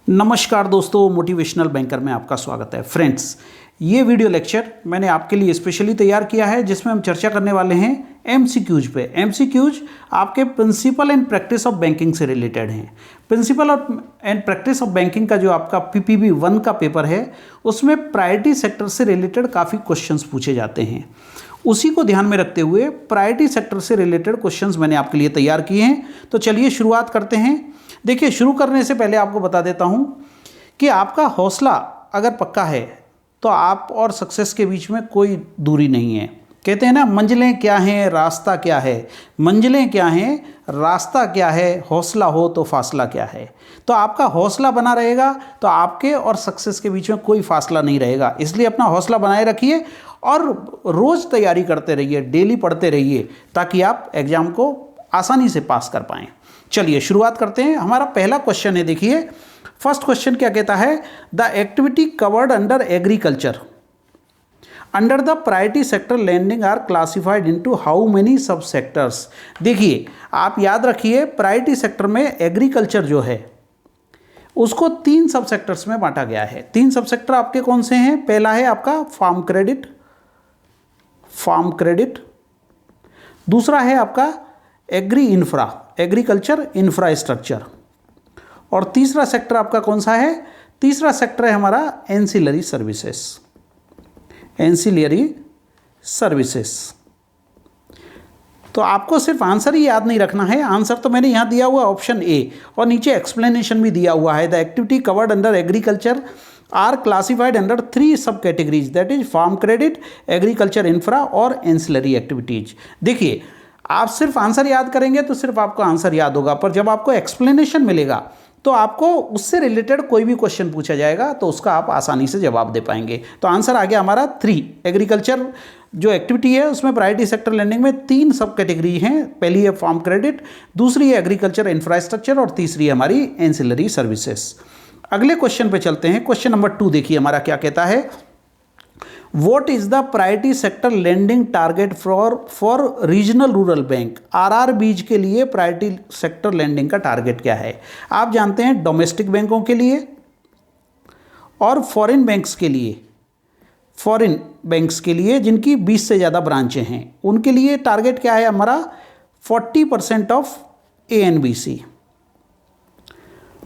नमस्कार दोस्तों, motivational banker में आपका स्वागत है। फ्रेंड्स, ये वीडियो लेक्चर मैंने आपके लिए स्पेशली तैयार किया है जिसमें हम चर्चा करने वाले हैं एमसीक्यूज पे। एमसीक्यूज आपके principle and practice of banking से रिलेटेड हैं। Principle and practice of banking का जो आपका पीपीबी 1 का पेपर है उसमें प्रायोरिटी सेक्टर से रिलेटेड काफ़ी क्वेश्चंस पूछे जाते हैं। उसी को ध्यान में रखते हुए प्रायोरिटी सेक्टर से रिलेटेड क्वेश्चंस मैंने आपके लिए तैयार किए हैं। तो चलिए शुरुआत करते हैं। देखिए, शुरू करने से पहले आपको बता देता हूं कि आपका हौसला अगर पक्का है तो आप और सक्सेस के बीच में कोई दूरी नहीं है। कहते हैं ना, मंजिलें क्या हैं, रास्ता क्या है। मंजिलें क्या हैं, रास्ता क्या है, हौसला हो तो फासला क्या है। तो आपका हौसला बना रहेगा तो आपके और सक्सेस के बीच में कोई फासला नहीं रहेगा। इसलिए अपना हौसला बनाए रखिए और रोज़ तैयारी करते रहिए, डेली पढ़ते रहिए ताकि आप एग्ज़ाम को आसानी से पास कर पाएँ। चलिए शुरुआत करते हैं। हमारा पहला क्वेश्चन है, देखिए फर्स्ट क्वेश्चन क्या कहता है, the activity covered under agriculture under the priority sector lending are classified into how many sub sectors. देखिए, आप याद रखिए प्रायोरिटी सेक्टर में एग्रीकल्चर जो है उसको 3 सब सेक्टर्स में बांटा गया है। 3 सब सेक्टर आपके कौन से हैं? पहला है आपका फार्म क्रेडिट, दूसरा है आपका एग्रीकल्चर इंफ्रास्ट्रक्चर, और तीसरा सेक्टर आपका कौन सा है? तीसरा सेक्टर है हमारा एंसिलरी सर्विसेज। तो आपको सिर्फ आंसर ही याद नहीं रखना है। आंसर तो मैंने यहाँ दिया हुआ ऑप्शन ए, और नीचे एक्सप्लेनेशन भी दिया हुआ है। The activity covered under agriculture are classified under 3 sub categories, that is farm credit, agriculture infra और एंसिलरी एक्टिविटीज। देखिए, आप सिर्फ आंसर याद करेंगे तो सिर्फ आपको आंसर याद होगा, पर जब आपको एक्सप्लेनेशन मिलेगा तो आपको उससे रिलेटेड कोई भी क्वेश्चन पूछा जाएगा तो उसका आप आसानी से जवाब दे पाएंगे। तो आंसर आ गया हमारा 3। एग्रीकल्चर जो एक्टिविटी है उसमें प्रायोरिटी सेक्टर लैंडिंग में 3 सब कैटेगरी हैं। पहली है फार्म क्रेडिट, दूसरी है एग्रीकल्चर इंफ्रास्ट्रक्चर और तीसरी है हमारी एंसिलरी सर्विसेज। अगले क्वेश्चन पे चलते हैं। क्वेश्चन नंबर 2 देखिए हमारा क्या कहता है, What is the priority sector lending target for regional rural bank? RRBs के लिए प्रायोरिटी सेक्टर लेंडिंग का टारगेट क्या है? आप जानते हैं डोमेस्टिक बैंकों के लिए और फॉरेन बैंक्स के लिए जिनकी 20 से ज़्यादा ब्रांचें हैं, उनके लिए टारगेट क्या है हमारा? 40% ऑफ ANBC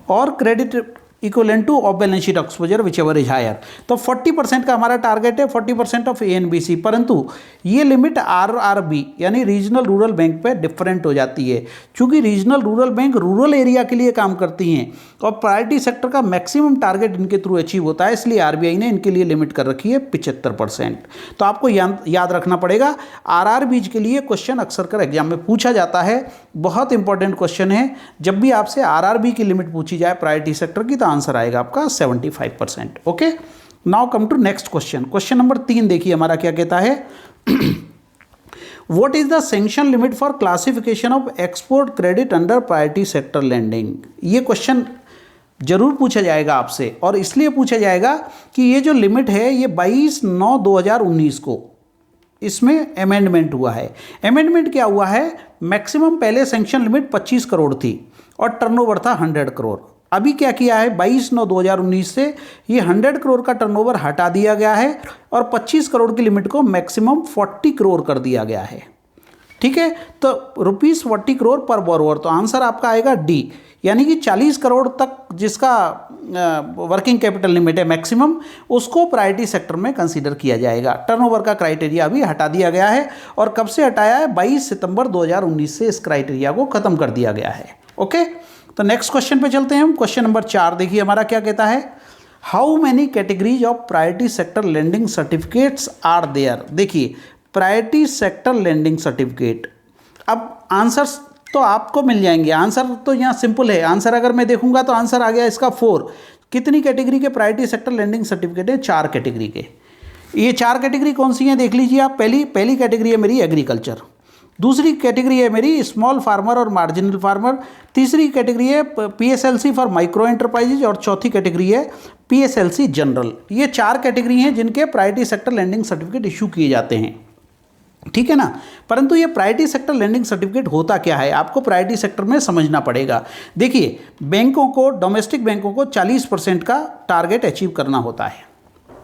और credit equivalent to of balance sheet exposure whichever is higher. तो 40% का हमारा टारगेट है, 40% ऑफ ANBC। परंतु ये लिमिट RRB यानी रीजनल रूरल बैंक पे डिफरेंट हो जाती है, क्योंकि regional rural bank rural area के लिए काम करती हैं और प्रायोरिटी सेक्टर का मैक्सिमम टारगेट इनके थ्रू अचीव होता है। इसलिए RBI ने इनके लिए लिमिट कर रखी है 75%। तो आपको याद रखना पड़ेगा, RRBs के लिए क्वेश्चन अक्सर कर एग्जाम में पूछा जाता है। बहुत इंपॉर्टेंट क्वेश्चन है। जब भी आपसे RRB की लिमिट पूछी जाए प्रायोरिटी सेक्टर की तो आंसर आएगा आपका 75%। Okay, now come to next question. Question number 3 देखिए हमारा क्या कहता है, what is the sanction limit for classification of export credit under priority sector lending? ये क्वेश्चन जरूर पूछा जाएगा आपसे, और इसलिए पूछा जाएगा कि ये जो लिमिट है ये 22/9/2019 को इसमें अमेंडमेंट हुआ है। अमेंडमेंट क्या हुआ है? मैक्सिमम पहले सैंक्शन लिमिट 25 करोड़ थी और टर्नओवर था 100 करोड़। अभी क्या किया है, 22/9/2019 से ये 100 करोड़ का टर्नओवर हटा दिया गया है और 25 करोड़ की लिमिट को मैक्सिमम 40 करोड़ कर दिया गया है। ठीक है, तो ₹40 करोड़ पर बोरोवर। तो आंसर आपका आएगा डी, यानी कि 40 करोड़ तक जिसका वर्किंग कैपिटल लिमिट है मैक्सिमम, उसको प्रायोरिटी सेक्टर में कंसीडर किया जाएगा। टर्नओवर का क्राइटेरिया अभी हटा दिया गया है, और कब से हटाया है? 22 सितंबर 2019 से इस क्राइटेरिया को खत्म कर दिया गया है। ओके, तो नेक्स्ट क्वेश्चन पे चलते हैं हम। क्वेश्चन नंबर 4 देखिए हमारा क्या कहता है, how many categories of priority sector lending certificates are there? देखिए, प्रायोरिटी सेक्टर लेंडिंग सर्टिफिकेट, अब आंसर्स तो आपको मिल जाएंगे। आंसर तो यहाँ सिंपल है। आंसर अगर मैं देखूंगा तो आंसर आ गया इसका 4। कितनी कैटेगरी के प्रायोरिटी सेक्टर लेंडिंग सर्टिफिकेट है? 4 कैटेगरी के। ये 4 कैटेगरी कौन सी हैं देख लीजिए आप। पहली कैटेगरी है मेरी एग्रीकल्चर, दूसरी कैटेगरी है मेरी स्मॉल फार्मर और मार्जिनल फार्मर, तीसरी कैटेगरी है PSLC फॉर माइक्रो एंटरप्राइजेज, और चौथी कैटेगरी है PSLC जनरल। ये 4 कैटेगरी हैं जिनके priority sector landing certificate issue किए जाते हैं। ठीक है ना। परंतु ये प्रायोरिटी सेक्टर लेंडिंग सर्टिफिकेट होता क्या है, आपको प्रायोरिटी सेक्टर में समझना पड़ेगा। देखिए, बैंकों को, डोमेस्टिक बैंकों को 40% का टारगेट अचीव करना होता है,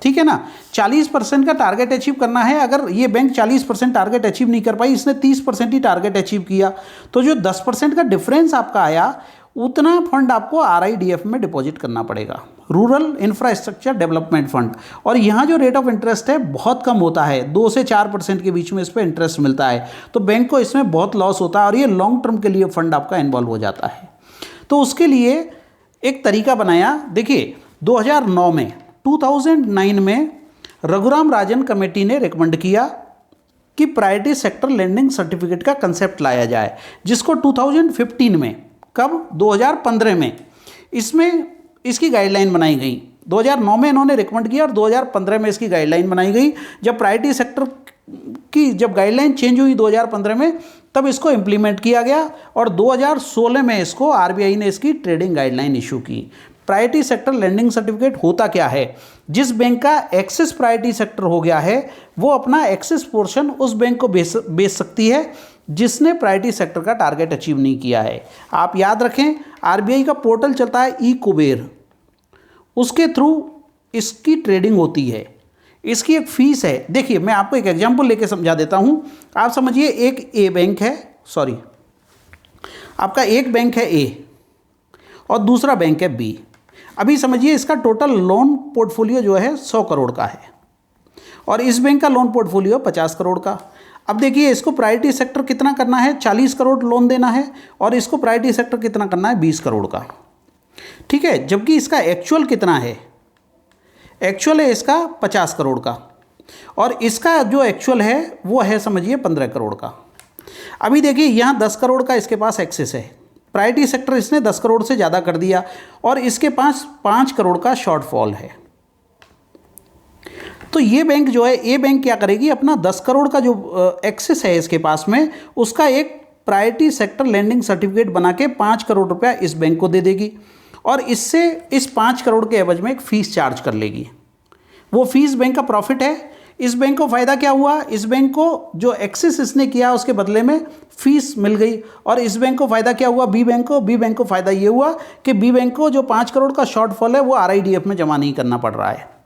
ठीक है ना। 40% का टारगेट अचीव करना है। अगर ये बैंक 40% टारगेट अचीव नहीं कर पाई, इसने 30% ही टारगेट अचीव किया, तो जो 10% का डिफरेंस आपका आया, उतना फंड आपको RIDF में डिपॉजिट करना पड़ेगा, रूरल इंफ्रास्ट्रक्चर डेवलपमेंट फंड। और यहाँ जो रेट ऑफ इंटरेस्ट है बहुत कम होता है, 2 से 4% के बीच में इस पर इंटरेस्ट मिलता है, तो बैंक को इसमें बहुत लॉस होता है और ये लॉन्ग टर्म के लिए फंड आपका इन्वॉल्व हो जाता है। तो उसके लिए एक तरीका बनाया। देखिए, 2009 में रघुराम राजन कमेटी ने रिकमेंड किया कि प्रायोरिटी सेक्टर लेंडिंग सर्टिफिकेट का कंसेप्ट लाया जाए, जिसको 2015 में, कब, 2015 में इसमें इसकी गाइडलाइन बनाई गई। 2009 में इन्होंने रिकमेंड किया और 2015 में इसकी गाइडलाइन बनाई गई। जब प्रायोरिटी सेक्टर की जब गाइडलाइन चेंज हुई 2015 में, तब इसको इम्प्लीमेंट किया गया और 2016 में इसको RBI ने इसकी ट्रेडिंग गाइडलाइन इशू की। प्रायोरिटी सेक्टर लेंडिंग सर्टिफिकेट होता क्या है, जिस बैंक का एक्सेस प्रायोरिटी सेक्टर हो गया है, वो अपना एक्सेस पोर्शन उस बैंक को बेच सकती है जिसने प्रायोरिटी सेक्टर का टारगेट अचीव नहीं किया है। आप याद रखें, RBI का पोर्टल चलता है ई-कुबेर, उसके थ्रू इसकी ट्रेडिंग होती है, इसकी एक फीस है। देखिए, मैं आपको एक एग्जांपल लेके समझा देता हूँ। आप समझिए, एक ए बैंक है, सॉरी, आपका एक बैंक है ए और दूसरा बैंक है बी। अभी समझिए, इसका टोटल लोन पोर्टफोलियो जो है 100 करोड़ का है और इस बैंक का लोन पोर्टफोलियो 50 करोड़ का। अब देखिए, इसको प्रायोरिटी सेक्टर कितना करना है, 40 करोड़ लोन देना है और इसको प्रायोरिटी सेक्टर कितना करना है, 20 करोड़ का, ठीक है। जबकि इसका एक्चुअल कितना है, एक्चुअल है इसका 50 करोड़ का और इसका जो एक्चुअल है वो है, समझिए, 15 करोड़ का। अभी देखिए, यहाँ 10 करोड़ का इसके पास एक्सेस है, प्रायोरिटी सेक्टर इसने 10 करोड़ से ज़्यादा कर दिया और इसके पास 5 करोड़ का शॉर्टफॉल है। तो ये बैंक जो है, ए बैंक क्या करेगी, अपना 10 करोड़ का जो एक्सेस है इसके पास में, उसका एक प्रायोरिटी सेक्टर लेंडिंग सर्टिफिकेट बना के 5 करोड़ रुपया इस बैंक को दे देगी और इससे इस 5 करोड़ के एवज में एक फ़ीस चार्ज कर लेगी। वो फीस बैंक का प्रॉफिट है। इस बैंक को फ़ायदा क्या हुआ, इस बैंक को जो एक्सेस इसने किया उसके बदले में फीस मिल गई। और इस बैंक को फ़ायदा क्या हुआ, बी बैंक को फ़ायदा ये हुआ कि बी बैंक को जो 5 करोड़ का शॉर्टफॉल है वो RIDF में जमा नहीं करना पड़ रहा है।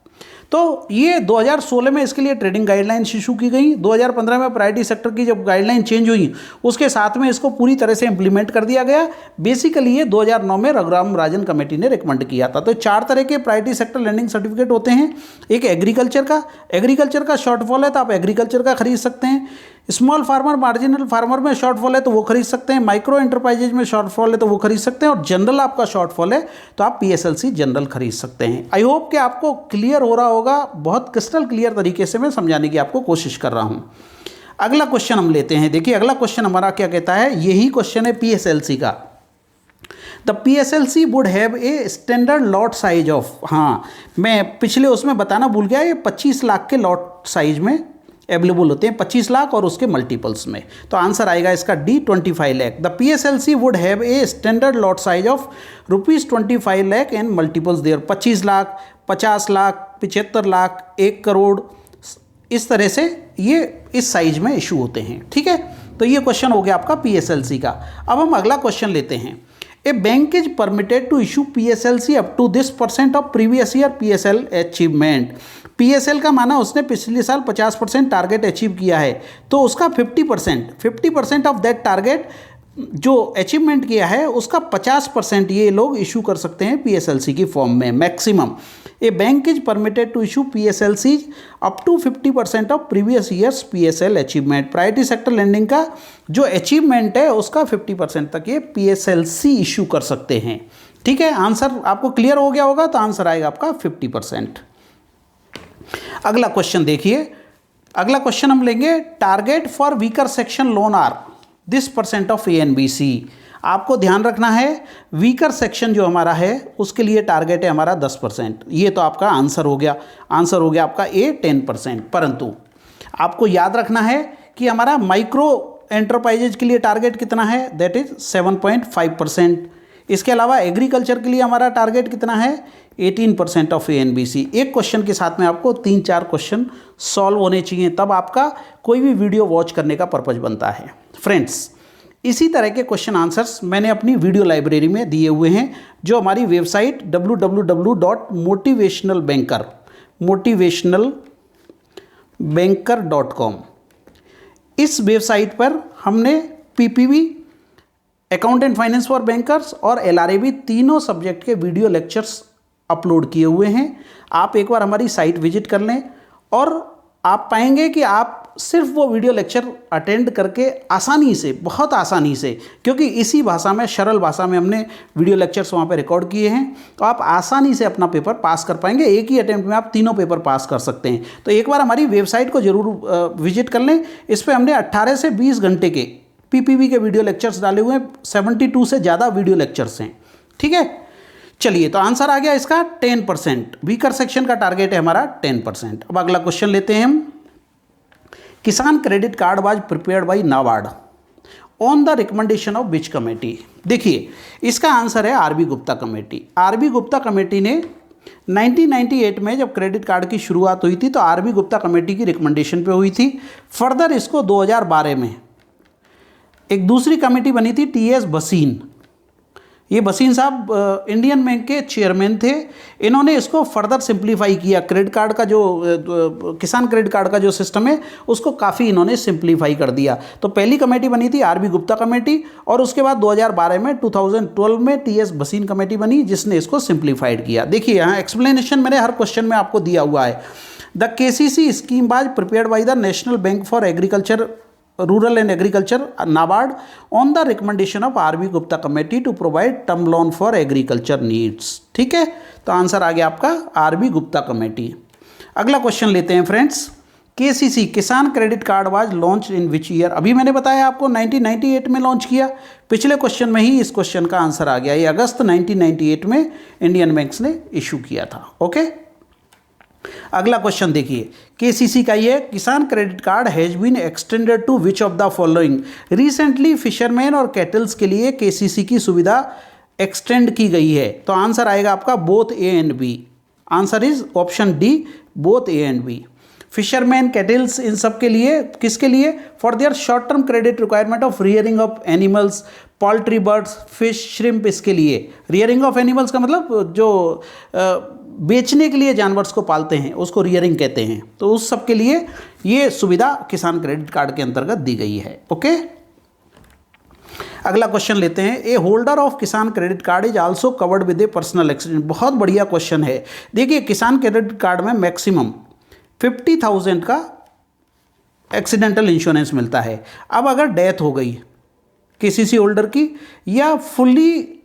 तो ये 2016 में इसके लिए ट्रेडिंग गाइडलाइंस इशू की गई। 2015 में प्रायोरिटी सेक्टर की जब गाइडलाइन चेंज हुई, उसके साथ में इसको पूरी तरह से इंप्लीमेंट कर दिया गया। बेसिकली ये 2009 में रघुराम राजन कमेटी ने रिकमेंड किया था। तो 4 तरह के प्रायोरिटी सेक्टर लेंडिंग सर्टिफिकेट होते हैं। एक एग्रीकल्चर का शॉर्टफॉल है तो आप एग्रीकल्चर का खरीद सकते हैं। स्मॉल फार्मर, मार्जिनल फार्मर में शॉर्टफॉल है तो वो खरीद सकते हैं। माइक्रो एंटरप्राइजेज में शॉर्टफॉल है तो वो खरीद सकते हैं। और जनरल आपका शॉर्टफॉल है तो आप PSLC जनरल खरीद सकते हैं। आई होप कि आपको क्लियर हो रहा होगा। बहुत क्रिस्टल क्लियर तरीके से मैं समझाने की आपको कोशिश कर रहा हूँ। अगला क्वेश्चन हम लेते हैं। देखिए, अगला क्वेश्चन हमारा क्या कहता है, यही क्वेश्चन है PSLC का। The PSLC would have a standard lot size of, हाँ मैं पिछले उसमें बताना भूल गया, ये 25 लाख के लॉट साइज में अवेलेबल होते हैं, 25 लाख और उसके मल्टीपल्स में। तो आंसर आएगा इसका D, 25 lakh. The PSLC would have a standard lot size of ₹25 lakh and multiples there. 25 lakh, 50 lakh, 75 lakh, 1 crore, इस तरह से ये इस साइज में इशू होते हैं। ठीक है, तो ये क्वेश्चन हो गया आपका PSLC का। अब हम अगला क्वेश्चन लेते हैं। A bank is permitted to issue PSLC up to this % of previous year PSL achievement. PSL का माना उसने पिछले साल 50% टारगेट अचीव किया है, तो उसका 50% ऑफ दैट टारगेट जो अचीवमेंट किया है उसका 50% ये लोग इशू कर सकते हैं PSLC की फॉर्म में maximum. A bank is permitted to issue PSLC up to 50% of previous years PSL achievement. Priority sector lending का जो अचीवमेंट है उसका 50% तक ये PSLC इशू कर सकते हैं। ठीक है, आंसर आपको क्लियर हो गया होगा, तो आंसर आएगा आपका 50%। अगला क्वेश्चन देखिए। अगला क्वेश्चन हम लेंगे, target for weaker section loan are this % of ANBC। आपको ध्यान रखना है, वीकर सेक्शन जो हमारा है उसके लिए टारगेट है हमारा 10%। ये तो आपका आंसर हो गया। आंसर हो गया आपका A 10%। परंतु आपको याद रखना है कि हमारा माइक्रो एंटरप्राइजेज के लिए टारगेट कितना है, दैट इज 7.5%। इसके अलावा एग्रीकल्चर के लिए हमारा टारगेट कितना है, 18% ऑफ ANBC। एक क्वेश्चन के साथ में आपको 3-4 क्वेश्चन सॉल्व होने चाहिए, तब आपका कोई भी वीडियो वॉच करने का पर्पज बनता है। फ्रेंड्स, इसी तरह के क्वेश्चन आंसर्स मैंने अपनी वीडियो लाइब्रेरी में दिए हुए हैं, जो हमारी वेबसाइट www.motivationalbanker.com, इस वेबसाइट पर हमने PPB, account and finance for bankers और LRAB तीनों सब्जेक्ट के वीडियो लेक्चर्स अपलोड किए हुए हैं। आप एक बार हमारी साइट विजिट कर लें और आप पाएंगे कि आप सिर्फ वो वीडियो लेक्चर अटेंड करके आसानी से, बहुत आसानी से, क्योंकि इसी भाषा में, सरल भाषा में हमने वीडियो लेक्चर्स वहाँ पे रिकॉर्ड किए हैं, तो आप आसानी से अपना पेपर पास कर पाएंगे। एक ही अटेम्प्ट में आप तीनों पेपर पास कर सकते हैं। तो एक बार हमारी वेबसाइट को जरूर विजिट कर लें। इस पर हमने 18 से 20 घंटे के PPB के वीडियो लेक्चर्स डाले हुए हैं, 72 से ज़्यादा वीडियो लेक्चर्स हैं। ठीक है, चलिए, तो आंसर आ गया इसका 10%। वीकर सेक्शन का टारगेट है हमारा 10%। अब अगला क्वेश्चन लेते हैं हम। किसान credit card was prepared bye NABARD on the recommendation of which committee. देखिए, इसका आंसर है RB Gupta committee. RB Gupta committee ने 1998 में जब क्रेडिट कार्ड की शुरुआत हुई थी तो RB गुप्ता कमेटी की रिकमेंडेशन पे हुई थी। फर्दर इसको 2012 में एक दूसरी कमेटी बनी थी, TS भसीन। ये भसीन साहब इंडियन बैंक के चेयरमैन थे। इन्होंने इसको फर्दर सिंप्लीफाई किया। क्रेडिट कार्ड का जो किसान क्रेडिट कार्ड का जो सिस्टम है उसको काफ़ी इन्होंने सिंप्लीफाई कर दिया। तो पहली कमेटी बनी थी RB गुप्ता कमेटी, और उसके बाद 2012 में 2012 में TS भसीन कमेटी बनी, जिसने इसको सिंप्लीफाइड किया। देखिए, यहाँ एक्सप्लेनेशन मैंने हर क्वेश्चन में आपको दिया हुआ है। The KCC scheme was prepared by the national bank for agriculture, rural and agriculture, NABARD, on the recommendation of RB Gupta committee to provide term loan for agriculture needs. ठीक है, तो आंसर आ गया आपका RB गुप्ता कमेटी। अगला क्वेश्चन लेते हैं friends. KCC Kisan credit card was launch in which year. अभी मैंने बताया आपको 1998 में लॉन्च किया। पिछले क्वेश्चन में ही इस क्वेश्चन का आंसर आ गया। ये अगस्त 1998 में इंडियन बैंक्स ने इशू किया था। ओके, अगला क्वेश्चन देखिए, KCC का ये Kisan credit card has been extended to which of the following. Recently fisherman और कैटल्स के लिए KCC की सुविधा एक्सटेंड की गई है। तो आंसर आएगा आपका both A and B। Answer is option D, both A and B। Fisherman, cattles, इन सब के लिए, किसके लिए? For their short term credit requirement of rearing of animals, poultry, birds, fish, shrimp, इसके लिए। रियरिंग ऑफ एनिमल्स का मतलब जो बेचने के लिए जानवर्स को पालते हैं उसको रियरिंग कहते हैं। तो उस सब के लिए ये सुविधा किसान क्रेडिट कार्ड के अंतर्गत दी गई है। ओके, अगला क्वेश्चन लेते हैं। ए होल्डर ऑफ किसान credit card is also covered with A personal accident. बहुत बढ़िया क्वेश्चन है। देखिए, किसान क्रेडिट कार्ड में मैक्सिमम 50,000 का एक्सीडेंटल इंश्योरेंस मिलता है। अब अगर डेथ हो गई KCC होल्डर की, या फुल्ली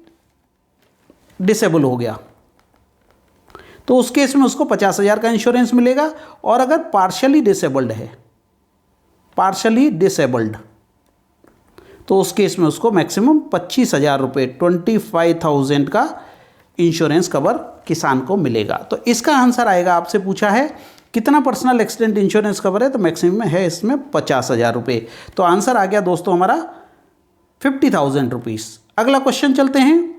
डिसेबल हो गया, तो उस केस में उसको 50,000 का इंश्योरेंस मिलेगा। और अगर पार्शली डिसेबल्ड है, पार्शली डिसेबल्ड, तो उस केस में उसको मैक्सिमम 25,000 रुपये, 25,000 का इंश्योरेंस कवर किसान को मिलेगा। तो इसका आंसर आएगा, आपसे पूछा है कितना पर्सनल एक्सीडेंट इंश्योरेंस कवर है, तो मैक्सिमम है इसमें 50,000 रुपये। तो आंसर आ गया दोस्तों हमारा 50,000 रुपीज़। अगला क्वेश्चन चलते हैं।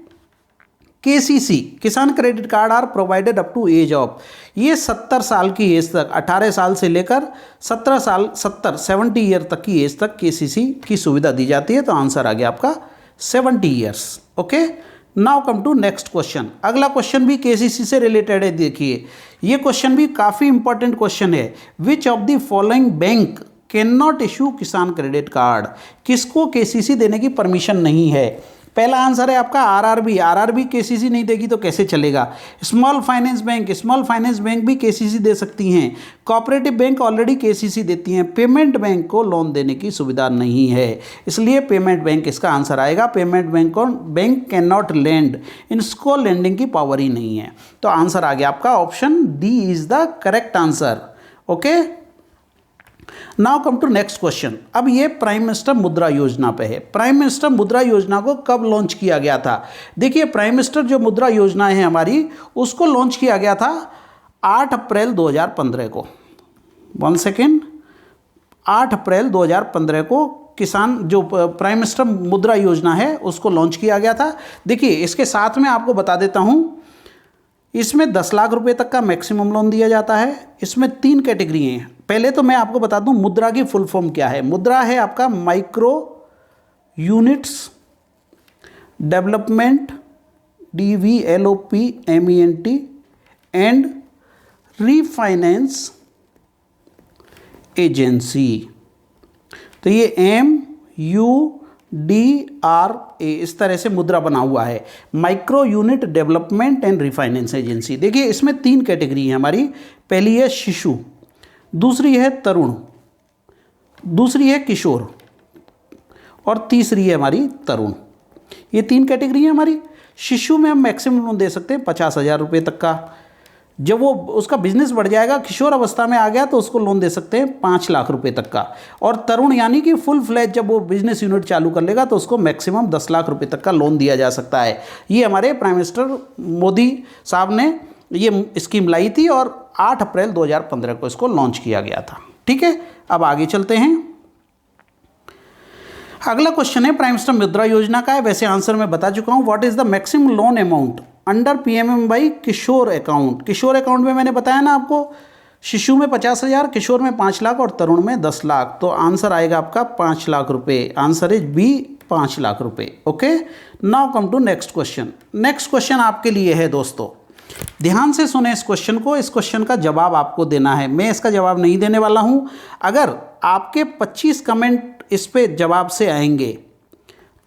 KCC Kisan credit card are provided up to age of. ये 70 साल की एज तक, 18 साल से लेकर 70 ईयर तक की एज तक KCC की सुविधा दी जाती है। तो आंसर आ गया आपका 70 years. Okay, now come to next question. अगला क्वेश्चन भी KCC से रिलेटेड है। देखिए, ये क्वेश्चन भी काफ़ी इंपॉर्टेंट क्वेश्चन है। Which of the following bank can not issue Kisan credit card. किसको KCC देने की परमिशन नहीं है? पहला आंसर है आपका RRB KCC नहीं देगी तो कैसे चलेगा। स्मॉल फाइनेंस बैंक भी KCC दे सकती हैं। कोऑपरेटिव बैंक ऑलरेडी KCC देती हैं। पेमेंट बैंक को लोन देने की सुविधा नहीं है, इसलिए पेमेंट बैंक इसका आंसर आएगा। Payment bank can not lend, इनको लेंडिंग की पावर ही नहीं है। तो आंसर आ गया आपका option D is the correct answer. Okay, now come to next question. अब ये प्राइम मिनिस्टर मुद्रा योजना पे है। प्राइम मिनिस्टर मुद्रा योजना को कब लॉन्च किया गया था? देखिए, प्राइम मिनिस्टर जो मुद्रा योजना है हमारी, उसको लॉन्च किया गया था 8 अप्रैल 2015 को। 1 सेकेंड, 8 अप्रैल 2015 को किसान जो प्राइम मिनिस्टर मुद्रा योजना है उसको लॉन्च किया गया था। देखिए इसके साथ में आपको बता देता हूँ, इसमें 10 लाख रुपए तक का मैक्सिमम लोन दिया जाता है। इसमें 3 कैटेगरी हैं। पहले तो मैं आपको बता दूं मुद्रा की फुल फॉर्म क्या है। मुद्रा है आपका micro units development DVLOPMENT and refinance agency. तो ये MUDRA इस तरह से मुद्रा बना हुआ है, micro unit development and refinance agency. देखिए इसमें 3 कैटेगरी है हमारी। पहली है शिशु, दूसरी है तरुण, दूसरी है किशोर और तीसरी है हमारी तरुण। ये 3 कैटेगरी है हमारी। शिशु में हम मैक्सिमम लोन दे सकते हैं 50,000 रुपये तक का। जब वो उसका बिजनेस बढ़ जाएगा, किशोर अवस्था में आ गया, तो उसको लोन दे सकते हैं 5 लाख रुपए तक का। और तरुण यानी कि फुल फ्लैज जब वो बिजनेस यूनिट चालू कर लेगा तो उसको मैक्सिमम 10 लाख रुपए तक का लोन दिया जा सकता है। ये हमारे प्राइम मिनिस्टर मोदी साहब ने ये स्कीम लाई थी और 8 अप्रैल 2015 को इसको लॉन्च किया गया था। ठीक है, अब आगे चलते हैं। अगला क्वेश्चन है प्राइम मिनिस्टर मुद्रा योजना का है। वैसे आंसर मैं बता चुका हूं। What is the maximum loan amount under PMMY Kishor account. Kishor account में मैंने बताया ना आपको, शिशु में 50,000, किशोर में 5 लाख और तरुण में 10 लाख। तो आंसर आएगा आपका 5 लाख रुपए। आंसर इज बी, 5 लाख रुपए। Okay, now come to next question. Next question आपके लिए है दोस्तों, ध्यान से सुने इस क्वेश्चन को। इस क्वेश्चन का जवाब आपको देना है। मैं इसका जवाब नहीं देने वाला हूं। अगर आपके 25 कमेंट इस पे जवाब से आएंगे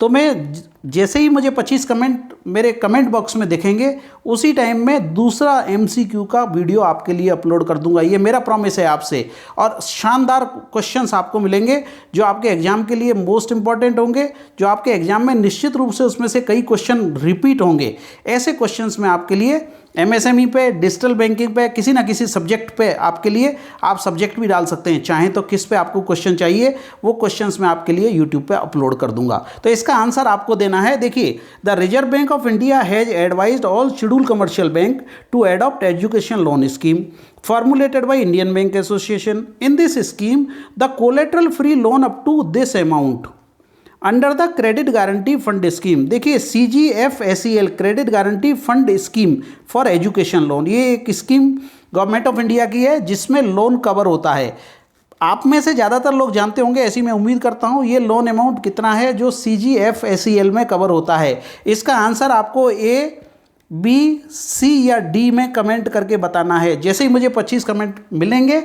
तो मैं जैसे ही मुझे 25 कमेंट मेरे कमेंट बॉक्स में दिखेंगे उसी टाइम में दूसरा MCQ का वीडियो आपके लिए अपलोड कर दूंगा। ये मेरा प्रॉमिस है आपसे। और शानदार क्वेश्चंस आपको मिलेंगे जो आपके एग्जाम के लिए मोस्ट इंपॉर्टेंट होंगे, जो आपके एग्जाम में निश्चित रूप से उसमें से कई क्वेश्चन रिपीट होंगे। ऐसे क्वेश्चंस में आपके लिए MSME पे, डिजिटल बैंकिंग पे, किसी ना किसी सब्जेक्ट पे आपके लिए, आप सब्जेक्ट भी डाल सकते हैं चाहें तो, किस पे आपको क्वेश्चन चाहिए वो क्वेश्चंस मैं आपके लिए यूट्यूब पे अपलोड कर दूंगा। तो इसका आंसर आपको देना है। देखिए, the reserve bank of India has advised all scheduled commercial bank to adopt education loan scheme formulated by Indian Bank Association. In this scheme, the collateral free loan up to this amount under the credit guarantee fund scheme. देखिए CGFSEL credit guarantee fund scheme for education loan, ये एक scheme government of India की है जिसमें loan cover होता है। आप में से ज़्यादातर लोग जानते होंगे, ऐसी मैं उम्मीद करता हूँ। ये लोन अमाउंट कितना है जो CGFSEL में कवर होता है? इसका आंसर आपको A, B, C या D में कमेंट करके बताना है। जैसे ही मुझे 25 कमेंट मिलेंगे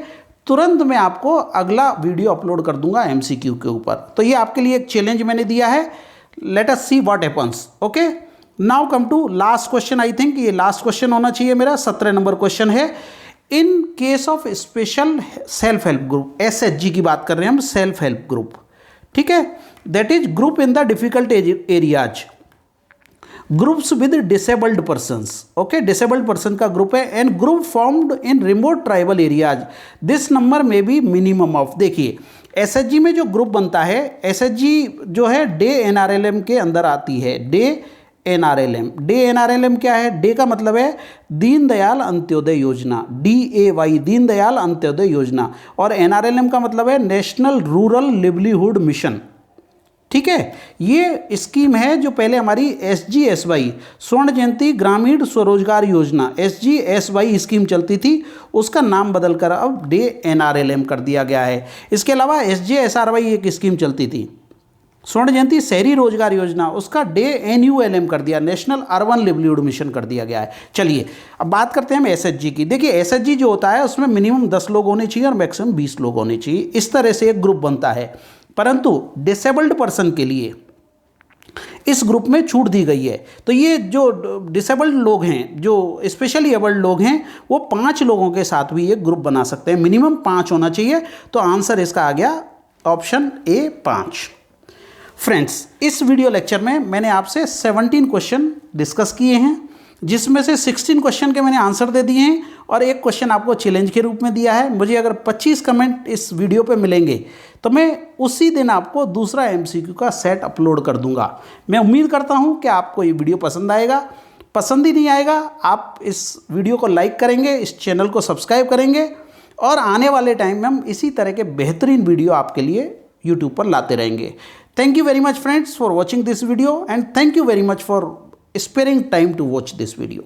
तुरंत मैं आपको अगला वीडियो अपलोड कर दूंगा MCQ के ऊपर। तो ये आपके लिए एक चैलेंज मैंने दिया है। Let us see what happens. Okay, now come to last question. I think ये लास्ट क्वेश्चन होना चाहिए मेरा। 17 नंबर क्वेश्चन है। In case of special self help group, SHG की बात कर रहे हैं हम, सेल्फ हेल्प ग्रुप, ठीक है, that is group in the difficult areas, groups with disabled persons. Okay, disabled person का ग्रुप है। And group formed in remote tribal areas, this number में बी मिनिमम ऑफ। देखिए SHG में जो group बनता है, SHG जो है डे NRLM के अंदर आती है। डे NRLM, डे NRLM क्या है? डे का मतलब है दीनदयाल अंत्योदय योजना, DAY, दीनदयाल अंत्योदय योजना। और NRLM का मतलब है नेशनल रूरल लिवलीहुड मिशन। ठीक है, ये स्कीम है जो पहले हमारी SGSY, स्वर्ण जयंती ग्रामीण स्वरोजगार योजना, SGSY स्कीम चलती थी, उसका नाम बदलकर अब डे NRLM कर दिया गया है। इसके अलावा SJSRY एक स्कीम चलती थी, स्वर्ण जयंती शहरी रोजगार योजना, उसका डे NULM कर दिया, नेशनल अर्बन लिवलीहुड मिशन कर दिया गया है। चलिए अब बात करते हैं हम SHG की। देखिए SHG जो होता है उसमें मिनिमम 10 लोग होने चाहिए और मैक्सिमम 20 लोग होने चाहिए। इस तरह से एक ग्रुप बनता है। परंतु डिसेबल्ड पर्सन के लिए इस ग्रुप में छूट दी गई है। तो ये जो डिसेबल्ड लोग हैं, जो स्पेशली एबल्ड लोग हैं, वो 5 लोगों के साथ भी एक ग्रुप बना सकते हैं। मिनिमम 5 होना चाहिए। तो आंसर इसका आ गया ऑप्शन A 5। फ्रेंड्स, इस वीडियो लेक्चर में मैंने आपसे 17 क्वेश्चन डिस्कस किए हैं, जिसमें से 16 क्वेश्चन के मैंने आंसर दे दिए हैं और एक क्वेश्चन आपको चैलेंज के रूप में दिया है। मुझे अगर 25 कमेंट इस वीडियो पे मिलेंगे तो मैं उसी दिन आपको दूसरा MCQ का सेट अपलोड कर दूंगा। मैं उम्मीद करता हूं कि आपको ये वीडियो पसंद आएगा। पसंद ही नहीं आएगा, आप इस वीडियो को लाइक करेंगे, इस चैनल को सब्सक्राइब करेंगे और आने वाले टाइम में हम इसी तरह के बेहतरीन वीडियो आपके लिए यूट्यूब पर लाते रहेंगे। Thank you very much friends for watching this video and thank you very much for sparing time to watch this video.